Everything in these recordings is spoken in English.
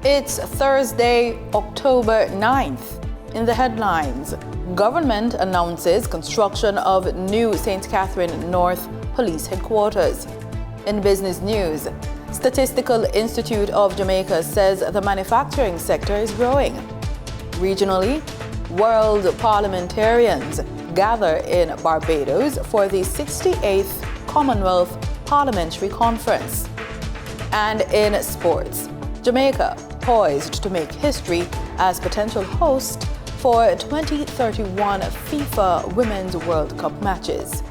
It's Thursday, October 9th. In the headlines, government announces construction of new St. Catherine North Police Headquarters. In business news, Statistical Institute of Jamaica says the manufacturing sector is growing. Regionally, world parliamentarians gather in Barbados for the 68th Commonwealth Parliamentary Conference. And in sports, Jamaica poised to make history as potential host for 2031 FIFA Women's World Cup matches.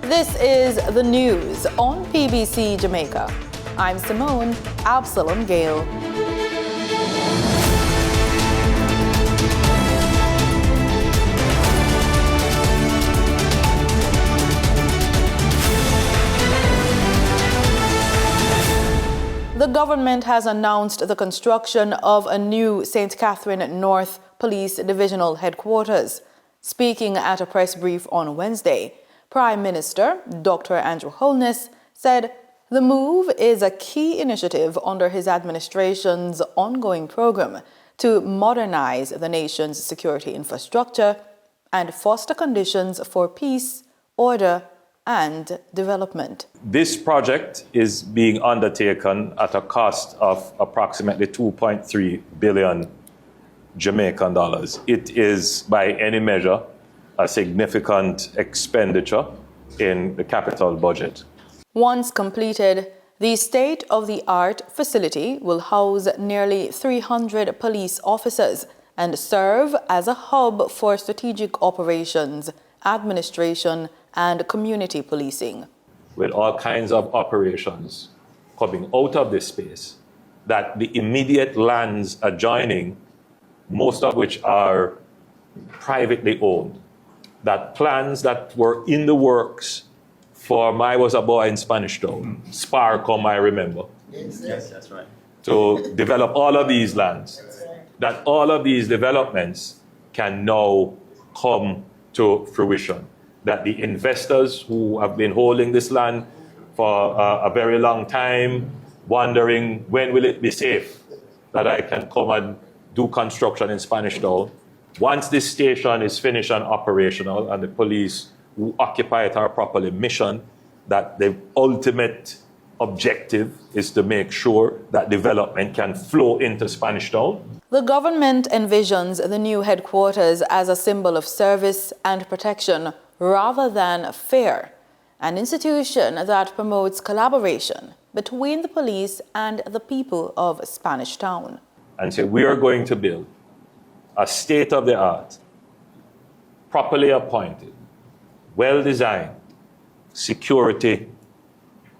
This is the news on PBC Jamaica. I'm Simone Absalom Gale. The government has announced the construction of a new St. Catherine North Police Divisional Headquarters. Speaking at a press brief on Wednesday, Prime Minister Dr. Andrew Holness said the move is a key initiative under his administration's ongoing program to modernize the nation's security infrastructure and foster conditions for peace, order, and development. This project is being undertaken at a cost of approximately 2.3 billion Jamaican dollars. It is, by any measure, a significant expenditure in the capital budget. Once completed, the state-of-the-art facility will house nearly 300 police officers and serve as a hub for strategic operations, administration, and community policing. With all kinds of operations coming out of this space, that the immediate lands adjoining, most of which are privately owned, that plans that were in the works for I was a boy in Spanish Town, Sparcom, I remember. Yes, that's right. To develop all of these lands, that all of these developments can now come to fruition. That the investors who have been holding this land for a very long time, wondering when will it be safe that I can come and do construction in Spanish Town. Once this station is finished and operational and the police who occupy it are properly missioned, that the ultimate objective is to make sure that development can flow into Spanish Town. The government envisions the new headquarters as a symbol of service and protection rather than fear, an institution that promotes collaboration between the police and the people of Spanish Town. And so we are going to build a state-of-the-art, properly appointed, well-designed security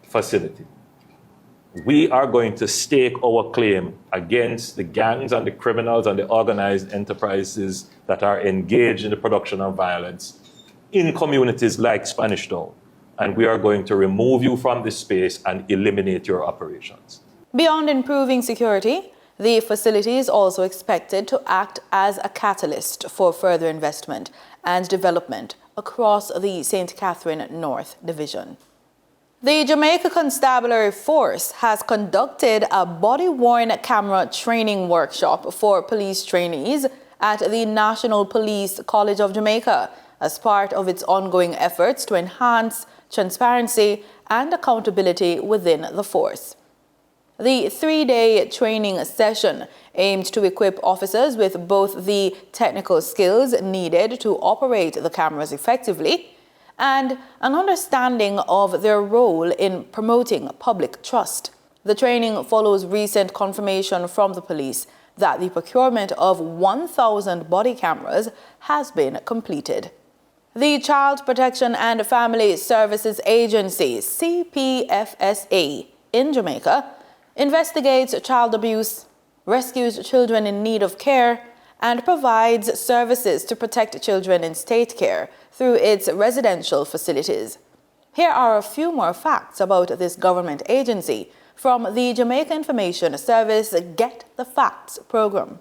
facility. We are going to stake our claim against the gangs and the criminals and the organized enterprises that are engaged in the production of violence in communities like Spanish Town. And we are going to remove you from this space and eliminate your operations. Beyond improving security, the facility is also expected to act as a catalyst for further investment and development across the St. Catherine North Division. The Jamaica Constabulary Force has conducted a body-worn camera training workshop for police trainees at the National Police College of Jamaica as part of its ongoing efforts to enhance transparency and accountability within the force. The 3-day training session aimed to equip officers with both the technical skills needed to operate the cameras effectively and an understanding of their role in promoting public trust. The training follows recent confirmation from the police that the procurement of 1,000 body cameras has been completed. The Child Protection and Family Services Agency, CPFSA, in Jamaica investigates child abuse, rescues children in need of care, and provides services to protect children in state care through its residential facilities. Here are a few more facts about this government agency from the Jamaica Information Service Get the Facts program.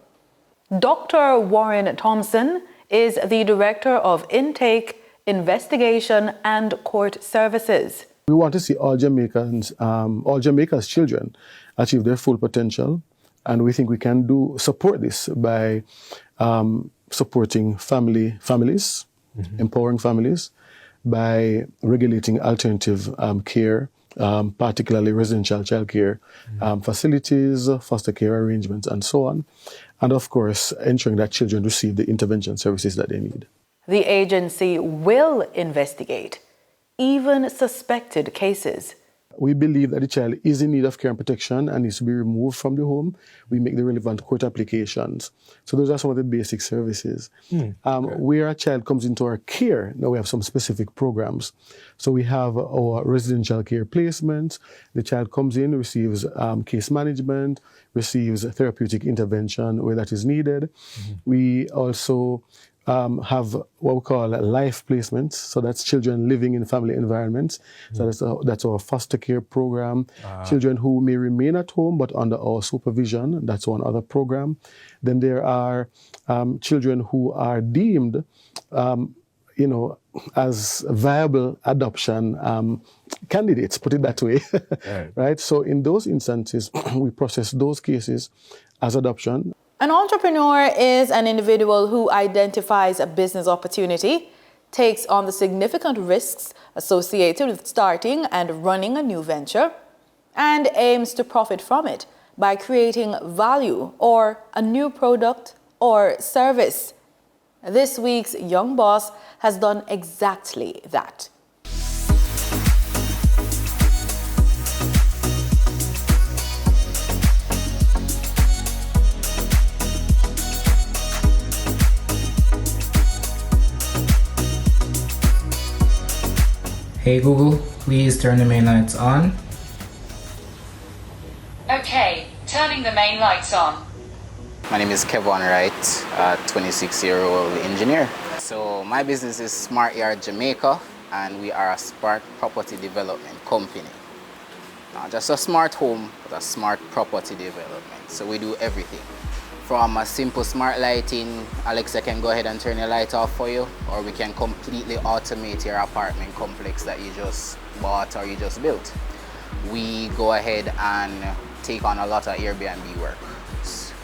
Dr. Warren Thompson is the Director of Intake, Investigation and Court Services. We want to see all Jamaica's children achieve their full potential And we think we can support this by supporting families, empowering families, by regulating alternative care, particularly residential childcare facilities, foster care arrangements, and so on. And of course, ensuring that children receive the intervention services that they need. The agency will investigate even suspected cases. We believe that the child is in need of care and protection and needs to be removed from the home. We make the relevant court applications. So those are some of the basic services. Where a child comes into our care, now we have some specific programs. So we have our residential care placements. The child comes in, receives case management, receives therapeutic intervention where that is needed. We also have what we call life placements. So that's children living in family environments. So that's our foster care program. Children who may remain at home but under our supervision. That's one other program. Then there are children who are deemed, as viable adoption candidates, put it that way. Right? So in those instances, we process those cases as adoption. An entrepreneur is an individual who identifies a business opportunity, takes on the significant risks associated with starting and running a new venture, and aims to profit from it by creating value or a new product or service. This week's Young Boss has done exactly that. Hey Google, please turn the main lights on. Okay, turning the main lights on. My name is Kevin Wright, a 26-year-old engineer. So my business is Smart Yard Jamaica, and we are a smart property development company. Not just a smart home, but a smart property development. So we do everything. From a simple smart lighting, Alexa can go ahead and turn your light off for you, or we can completely automate your apartment complex that you just bought or you just built. We go ahead and take on a lot of Airbnb work.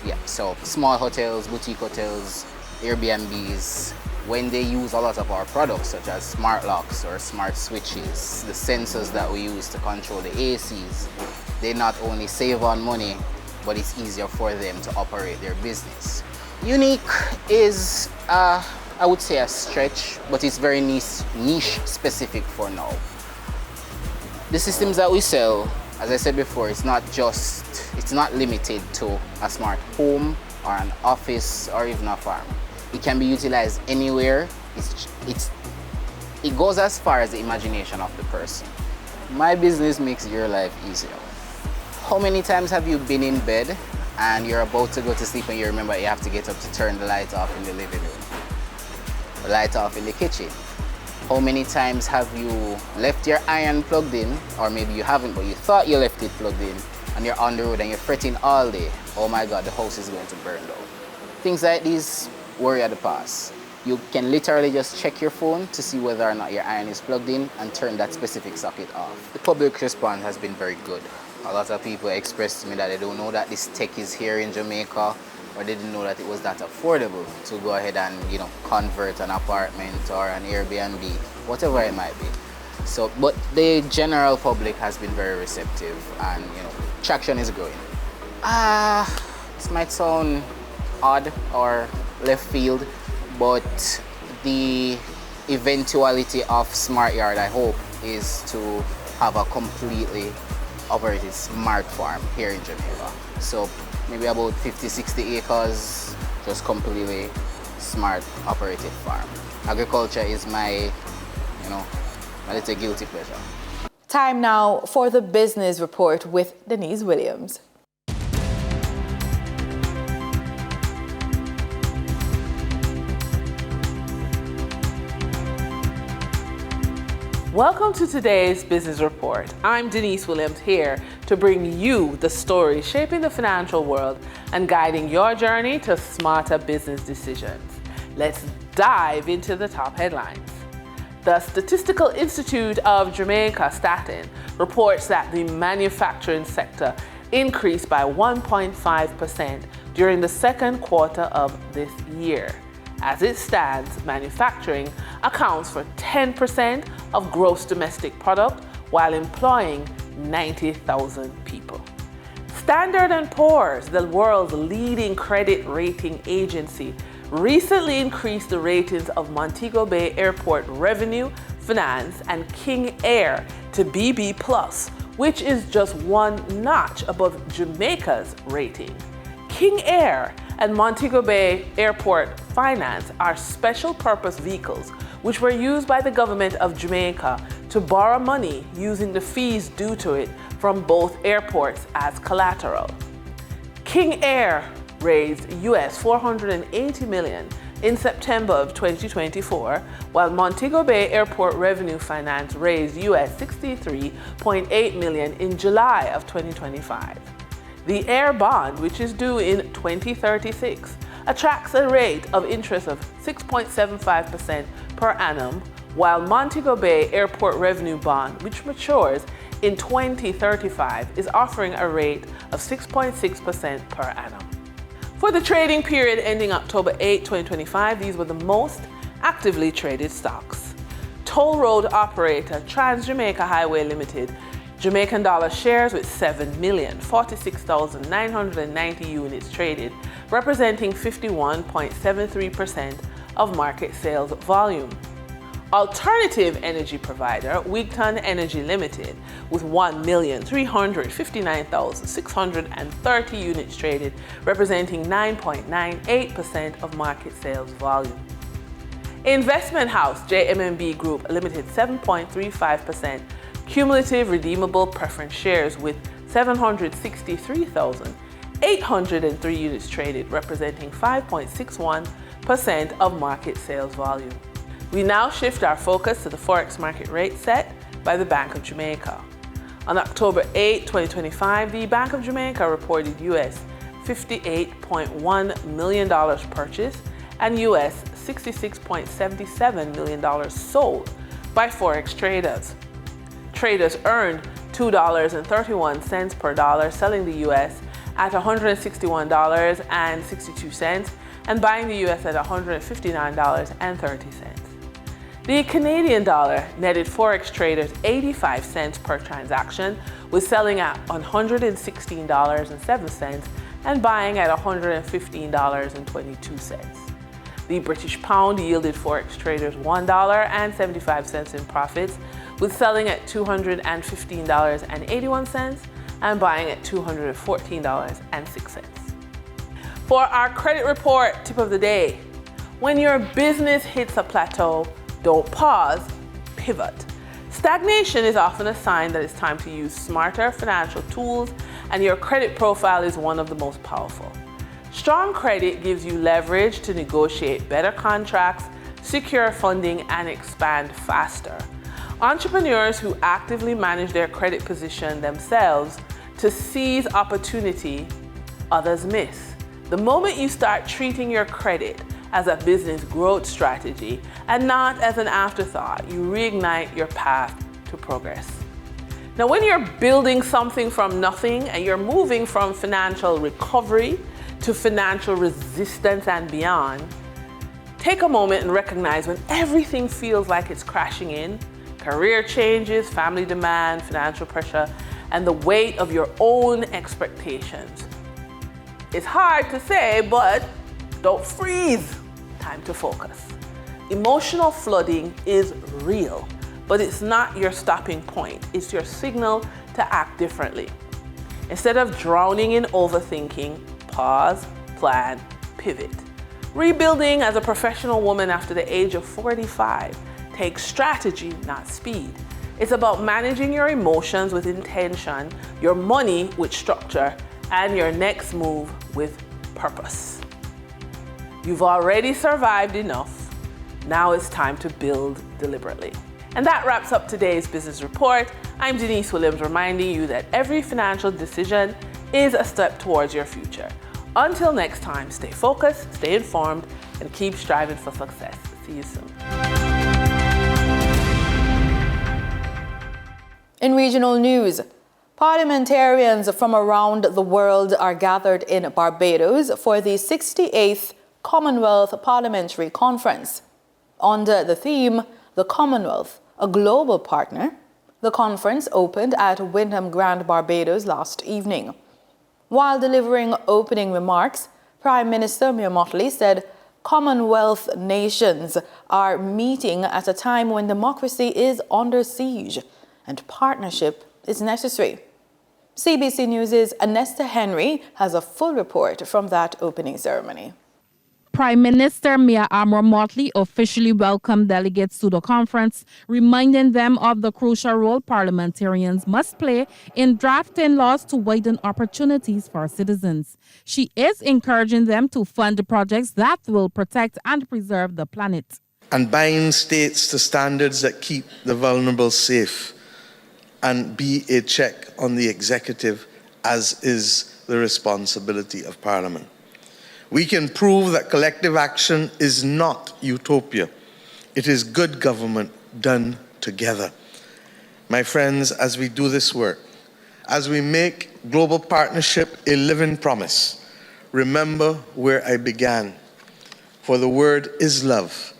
Yeah, so small hotels, boutique hotels, Airbnbs, when they use a lot of our products such as smart locks or smart switches, the sensors that we use to control the ACs, they not only save on money, but it's easier for them to operate their business. Unique is, I would say, a stretch, but it's very niche specific for now. The systems that we sell, as I said before, it's not limited to a smart home or an office or even a farm. It can be utilized anywhere. It goes as far as the imagination of the person. My business makes your life easier. How many times have you been in bed and you're about to go to sleep and you remember you have to get up to turn the light off in the living room, the light off in the kitchen? How many times have you left your iron plugged in, or maybe you haven't, but you thought you left it plugged in, and you're on the road and you're fretting all day, oh my God, the house is going to burn down. Things like these worry at the past. You can literally just check your phone to see whether or not your iron is plugged in and turn that specific socket off. The public response has been very good. A lot of people expressed to me that they don't know that this tech is here in Jamaica, or they didn't know that it was that affordable to go ahead and, convert an apartment or an Airbnb, whatever it might be. So, but the general public has been very receptive, and traction is growing. This might sound odd or left field, but the eventuality of Smart Yard, I hope, is to have a completely operated smart farm here in Jamaica. So maybe about 50-60 acres, just completely smart operated farm. Agriculture is my little guilty pleasure. Time now for the business report with Denise Williams. Welcome to today's Business Report. I'm Denise Williams, here to bring you the stories shaping the financial world and guiding your journey to smarter business decisions. Let's dive into the top headlines. The Statistical Institute of Jamaica, Statin, reports that the manufacturing sector increased by 1.5% during the second quarter of this year. As it stands, manufacturing accounts for 10% of gross domestic product while employing 90,000 people. Standard & Poor's, the world's leading credit rating agency, recently increased the ratings of Montego Bay Airport Revenue, Finance, and King Air to BB+, which is just one notch above Jamaica's rating. King Air and Montego Bay Airport Finance are special purpose vehicles which were used by the government of Jamaica to borrow money using the fees due to it from both airports as collateral. King Air raised US $480 million in September of 2024, while Montego Bay Airport Revenue Finance raised US $63.8 million in July of 2025. The Air Bond, which is due in 2036, attracts a rate of interest of 6.75% per annum, while Montego Bay Airport Revenue Bond, which matures in 2035, is offering a rate of 6.6% per annum. For the trading period ending October 8, 2025, these were the most actively traded stocks. Toll road operator Trans-Jamaica Highway Limited, Jamaican dollar shares with 7,046,990 units traded, representing 51.73% of market sales volume. Alternative energy provider Wigton Energy Limited, with 1,359,630 units traded, representing 9.98% of market sales volume. Investment house JMMB Group Limited, 7.35% cumulative redeemable preference shares with 763,803 units traded, representing 5.61% of market sales volume. We now shift our focus to the Forex market rate set by the Bank of Jamaica. On October 8, 2025, the Bank of Jamaica reported US $58.1 million purchased and US $66.77 million sold by Forex traders. Traders earned $2.31 per dollar, selling the US at $161.62 and buying the US at $159.30. The Canadian dollar netted Forex traders 85 cents per transaction, with selling at $116.07 and buying at $115.22. The British pound yielded Forex traders $1.75 in profits, with selling at $215.81 and buying at $214.06. For our credit report tip of the day, when your business hits a plateau, don't pause, pivot. Stagnation is often a sign that it's time to use smarter financial tools, and your credit profile is one of the most powerful. Strong credit gives you leverage to negotiate better contracts, secure funding, and expand faster. Entrepreneurs who actively manage their credit position themselves to seize opportunity others miss. The moment you start treating your credit as a business growth strategy and not as an afterthought, you reignite your path to progress. Now, when you're building something from nothing and you're moving from financial recovery to financial resistance and beyond, take a moment and recognize when everything feels like it's crashing in, career changes, family demand, financial pressure, and the weight of your own expectations. It's hard to say, but don't freeze. Time to focus. Emotional flooding is real, but it's not your stopping point. It's your signal to act differently. Instead of drowning in overthinking, pause, plan, pivot. Rebuilding as a professional woman after the age of 45 takes strategy, not speed. It's about managing your emotions with intention, your money with structure, and your next move with purpose. You've already survived enough. Now it's time to build deliberately. And that wraps up today's business report. I'm Denise Williams, reminding you that every financial decision is a step towards your future. Until next time, stay focused, stay informed, and keep striving for success. See you soon. In regional news, Parliamentarians from around the world are gathered in Barbados for the 68th Commonwealth Parliamentary Conference. Under the theme, The Commonwealth, a Global Partner, the conference opened at Wyndham Grand Barbados last evening. While delivering opening remarks, Prime Minister Mia Mottley said Commonwealth nations are meeting at a time when democracy is under siege and partnership is necessary. CBC News' Anesta Henry has a full report from that opening ceremony. Prime Minister Mia Mottley officially welcomed delegates to the conference, reminding them of the crucial role parliamentarians must play in drafting laws to widen opportunities for citizens. She is encouraging them to fund projects that will protect and preserve the planet. And bind states to standards that keep the vulnerable safe and be a check on the executive, as is the responsibility of Parliament. We can prove that collective action is not utopia. It is good government done together. My friends, as we do this work, as we make global partnership a living promise, remember where I began. For the word is love,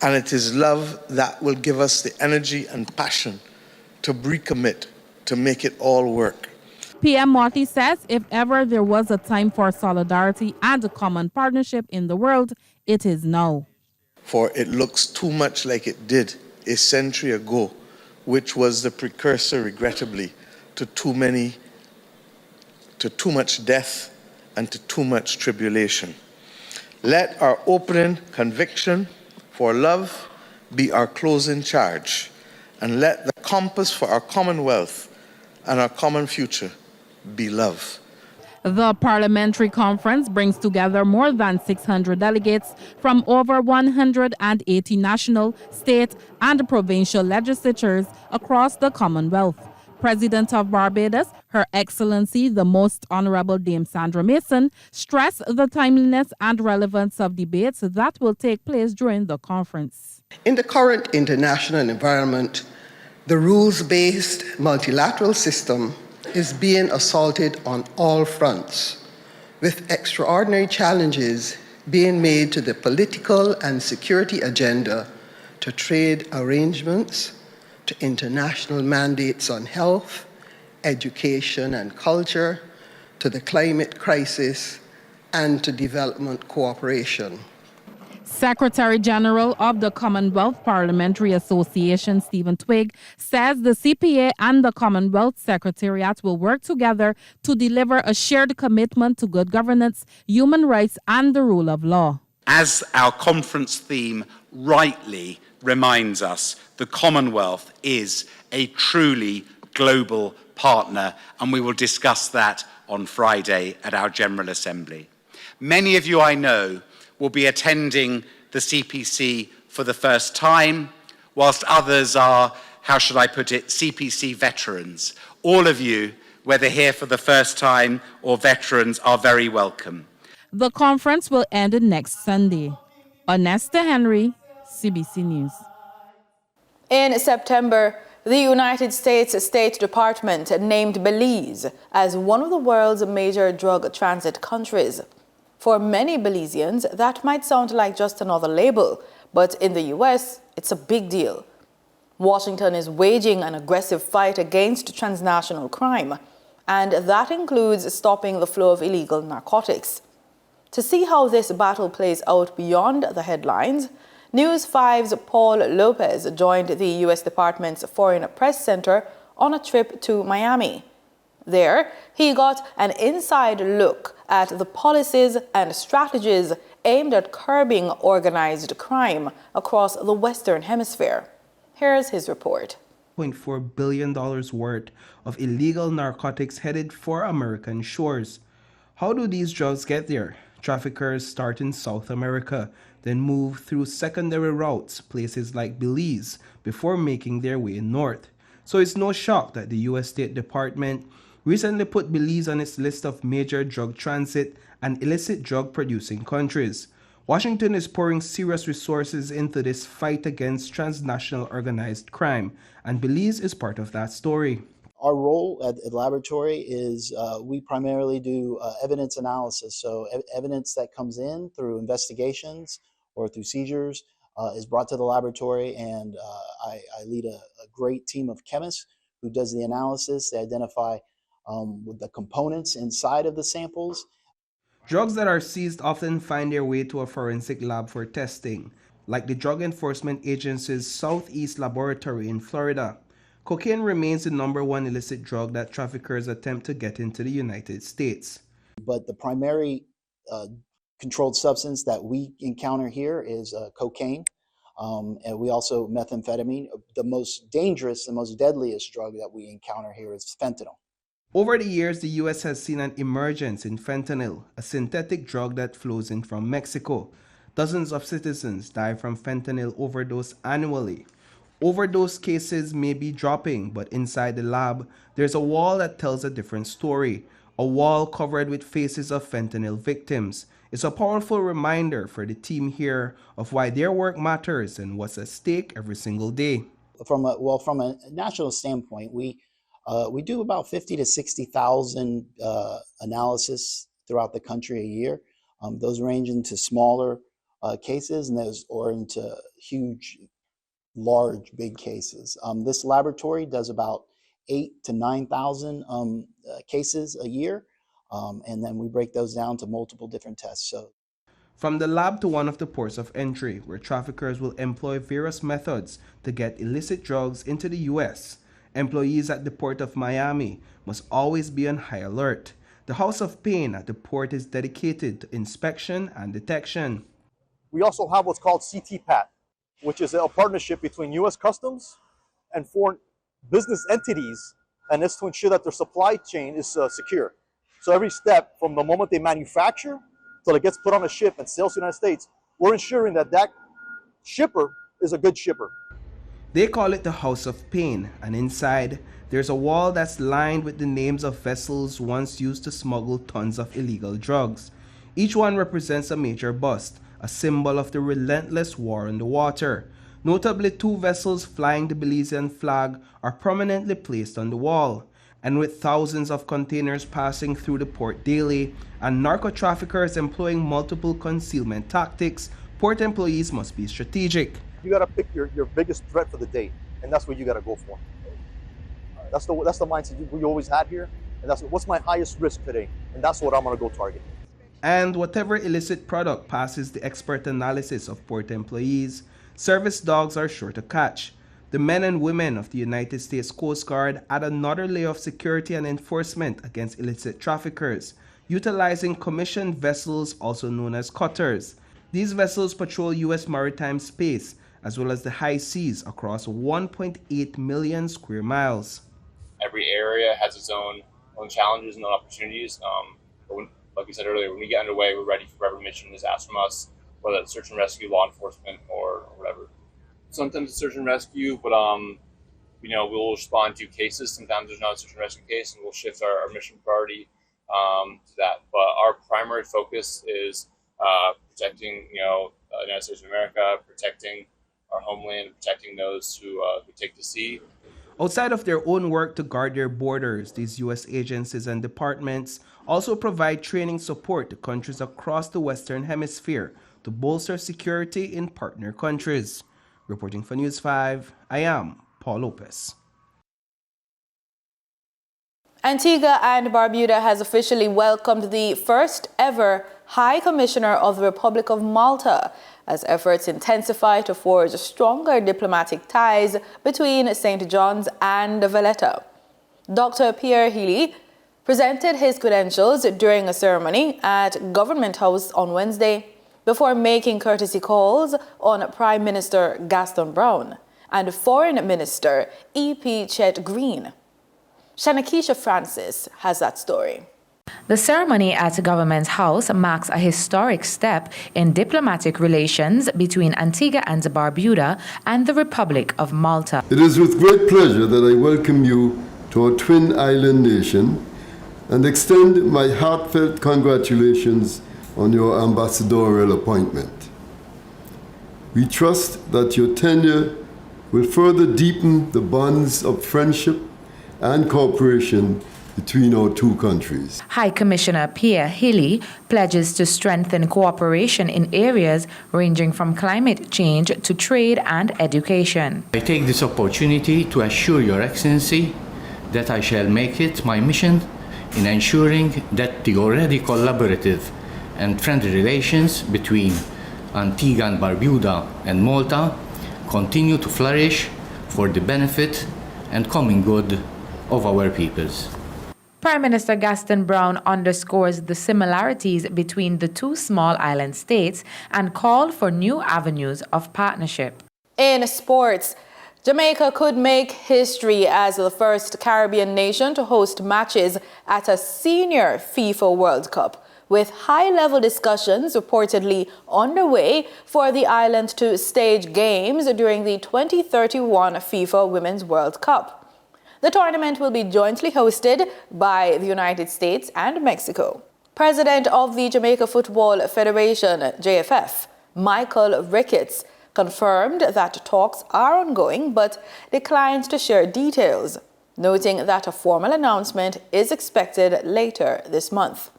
and it is love that will give us the energy and passion to recommit, to make it all work. PM Mottley says if ever there was a time for solidarity and a common partnership in the world, it is now. For it looks too much like it did a century ago, which was the precursor, regrettably, to too much death and to too much tribulation. Let our opening conviction for love be our closing charge, and let the compass for our commonwealth and our common future be love. The parliamentary conference brings together more than 600 delegates from over 180 national, state, and provincial legislatures across the Commonwealth. President of Barbados, Her Excellency the Most Honorable Dame Sandra Mason, stressed the timeliness and relevance of debates that will take place during the conference. In the current international environment, the rules-based multilateral system is being assaulted on all fronts, with extraordinary challenges being made to the political and security agenda, to trade arrangements, to international mandates on health, education and culture, to the climate crisis, and to development cooperation. Secretary General of the Commonwealth Parliamentary Association, Stephen Twigg, says the CPA and the Commonwealth Secretariat will work together to deliver a shared commitment to good governance, human rights, and the rule of law. As our conference theme rightly reminds us, the Commonwealth is a truly global partner, and we will discuss that on Friday at our General Assembly. Many of you I know will be attending the CPC for the first time, whilst others are, how should I put it, CPC veterans. All of you, whether here for the first time or veterans, are very welcome. The conference will end next Sunday. Anesta Henry, CBC News. In September, the United States State Department named Belize as one of the world's major drug transit countries. For many Belizeans, that might sound like just another label, but in the U.S., it's a big deal. Washington is waging an aggressive fight against transnational crime, and that includes stopping the flow of illegal narcotics. To see how this battle plays out beyond the headlines, News 5's Paul Lopez joined the U.S. Department's Foreign Press Center on a trip to Miami. There, he got an inside look at the policies and strategies aimed at curbing organized crime across the Western Hemisphere. Here's his report. $1.4 billion worth of illegal narcotics headed for American shores. How do these drugs get there? Traffickers start in South America, then move through secondary routes, places like Belize, before making their way north. So it's no shock that the U.S. State Department recently put Belize on its list of major drug transit and illicit drug producing countries. Washington is pouring serious resources into this fight against transnational organized crime, and Belize is part of that story. Our role at the laboratory is we primarily do evidence analysis. So evidence that comes in through investigations or through seizures is brought to the laboratory, and I lead a great team of chemists who does the analysis. They identify with the components inside of the samples. Drugs that are seized often find their way to a forensic lab for testing, like the Drug Enforcement Agency's Southeast Laboratory in Florida. Cocaine remains the #1 illicit drug that traffickers attempt to get into the United States. But the primary controlled substance that we encounter here is cocaine. And we also methamphetamine. The most dangerous, the most deadliest drug that we encounter here is fentanyl. Over the years, the U.S. has seen an emergence in fentanyl, a synthetic drug that flows in from Mexico. Dozens of citizens die from fentanyl overdose annually. Overdose cases may be dropping, but inside the lab, there's a wall that tells a different story, a wall covered with faces of fentanyl victims. It's a powerful reminder for the team here of why their work matters and what's at stake every single day. From a national standpoint, we do about 50 to 60,000 analysis throughout the country a year. Those range into smaller cases and or into huge, large, big cases. This laboratory does about 8,000 to 9,000 cases a year, and then we break those down to multiple different tests. So, from the lab to one of the ports of entry, where traffickers will employ various methods to get illicit drugs into the U.S., employees at the Port of Miami must always be on high alert. The House of Pain at the port is dedicated to inspection and detection. We also have what's called CTPAT, which is a partnership between U.S. Customs and foreign business entities, and it's to ensure that their supply chain is secure. So every step, from the moment they manufacture till it gets put on a ship and sails to the United States, we're ensuring that that shipper is a good shipper. They call it the House of Pain, and inside, there's a wall that's lined with the names of vessels once used to smuggle tons of illegal drugs. Each one represents a major bust, a symbol of the relentless war on the water. Notably, 2 vessels flying the Belizean flag are prominently placed on the wall. And with thousands of containers passing through the port daily and narco-traffickers employing multiple concealment tactics, port employees must be strategic. You got to pick your biggest threat for the day, and that's what you got to go for. That's the mindset we always had here, and that's what's my highest risk today, and that's what I'm going to go target. And whatever illicit product passes the expert analysis of port employees, service dogs are sure to catch. The men and women of the United States Coast Guard add another layer of security and enforcement against illicit traffickers, utilizing commissioned vessels also known as cutters. These vessels patrol U.S. maritime space as well as the high seas across 1.8 million square miles. Every area has its own challenges and own opportunities. But like we said earlier, when we get underway, we're ready for whatever mission is asked from us, whether it's search and rescue, law enforcement, or whatever. Sometimes it's search and rescue, but we'll respond to cases. Sometimes there's not a search and rescue case, and we'll shift our mission priority to that. But our primary focus is protecting, the United States of America, protecting our homeland, protecting those who take the sea. Outside of their own work to guard their borders, these U.S. agencies and departments also provide training support to countries across the Western Hemisphere to bolster security in partner countries. Reporting for News 5, I am Paul Lopez. Antigua and Barbuda has officially welcomed the first ever High Commissioner of the Republic of Malta as efforts intensify to forge stronger diplomatic ties between St. John's and Valletta. Dr. Pierre Healy presented his credentials during a ceremony at Government House on Wednesday before making courtesy calls on Prime Minister Gaston Brown and Foreign Minister E.P. Chet Green. Shanakisha Francis has that story. The ceremony at Government House marks a historic step in diplomatic relations between Antigua and Barbuda and the Republic of Malta. It is with great pleasure that I welcome you to our twin island nation and extend my heartfelt congratulations on your ambassadorial appointment. We trust that your tenure will further deepen the bonds of friendship and cooperation between our two countries. High Commissioner Pierre Hilly pledges to strengthen cooperation in areas ranging from climate change to trade and education. I take this opportunity to assure Your Excellency that I shall make it my mission in ensuring that the already collaborative and friendly relations between Antigua and Barbuda and Malta continue to flourish for the benefit and common good of our peoples. Prime Minister Gaston Brown underscores the similarities between the two small island states and called for new avenues of partnership. In sports, Jamaica could make history as the first Caribbean nation to host matches at a senior FIFA World Cup, with high-level discussions reportedly underway for the island to stage games during the 2031 FIFA Women's World Cup. The tournament will be jointly hosted by the United States and Mexico. President of the Jamaica Football Federation, JFF, Michael Ricketts, confirmed that talks are ongoing but declined to share details, noting that a formal announcement is expected later this month.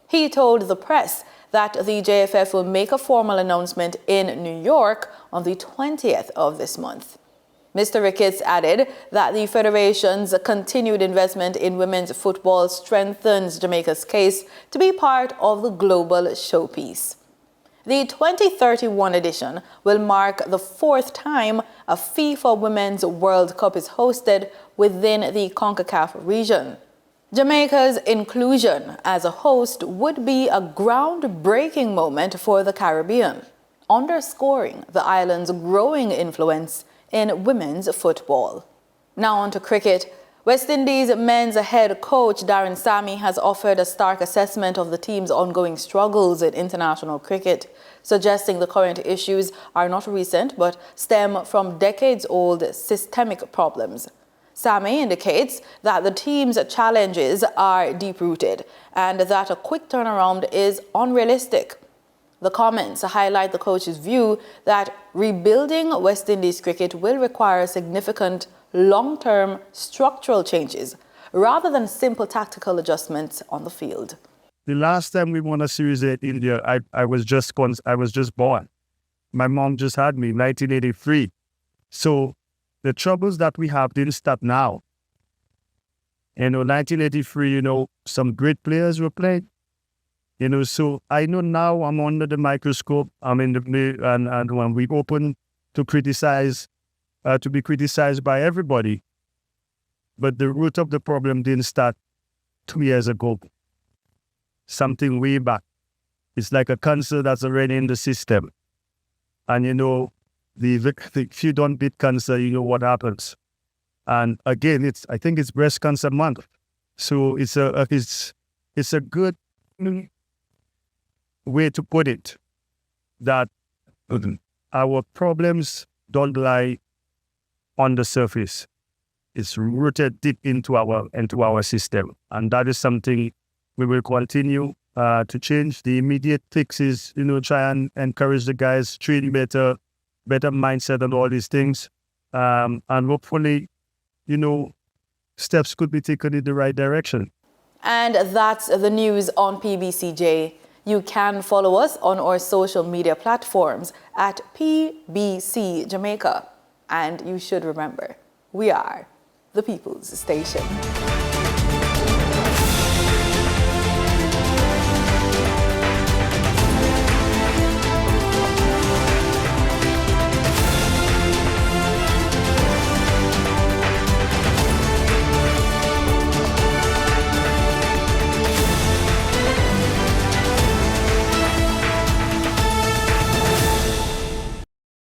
He told the press that the JFF will make a formal announcement in New York on the 20th of this month. Mr. Ricketts added that the Federation's continued investment in women's football strengthens Jamaica's case to be part of the global showpiece. The 2031 edition will mark the fourth time a FIFA Women's World Cup is hosted within the CONCACAF region. Jamaica's inclusion as a host would be a groundbreaking moment for the Caribbean, underscoring the island's growing influence in women's football. Now on to cricket. West Indies men's head coach Darren Sammy has offered a stark assessment of the team's ongoing struggles in international cricket, suggesting the current issues are not recent but stem from decades-old systemic problems. Sammy indicates that the team's challenges are deep-rooted and that a quick turnaround is unrealistic. The comments highlight the coach's view that rebuilding West Indies cricket will require significant long-term structural changes rather than simple tactical adjustments on the field. The last time we won a series at India, I was just born. My mom just had me in 1983. So the troubles that we have didn't start now. 1983, some great players were playing. So I know now I'm under the microscope. I'm in the and when we open to criticize, to be criticized by everybody. But the root of the problem didn't start 2 years ago. Something way back. It's like a cancer that's already in the system. And if you don't beat cancer, you know what happens. And again, I think it's Breast Cancer Month. So it's a good way to put it, that our problems don't lie on the surface. It's rooted deep into our system, and that is something we will continue to change. The immediate fix is, try and encourage the guys, train better mindset and all these things, and hopefully, steps could be taken in the right direction. And that's the news on PBCJ. You can follow us on our social media platforms at PBCJamaica. And you should remember, we are the People's Station.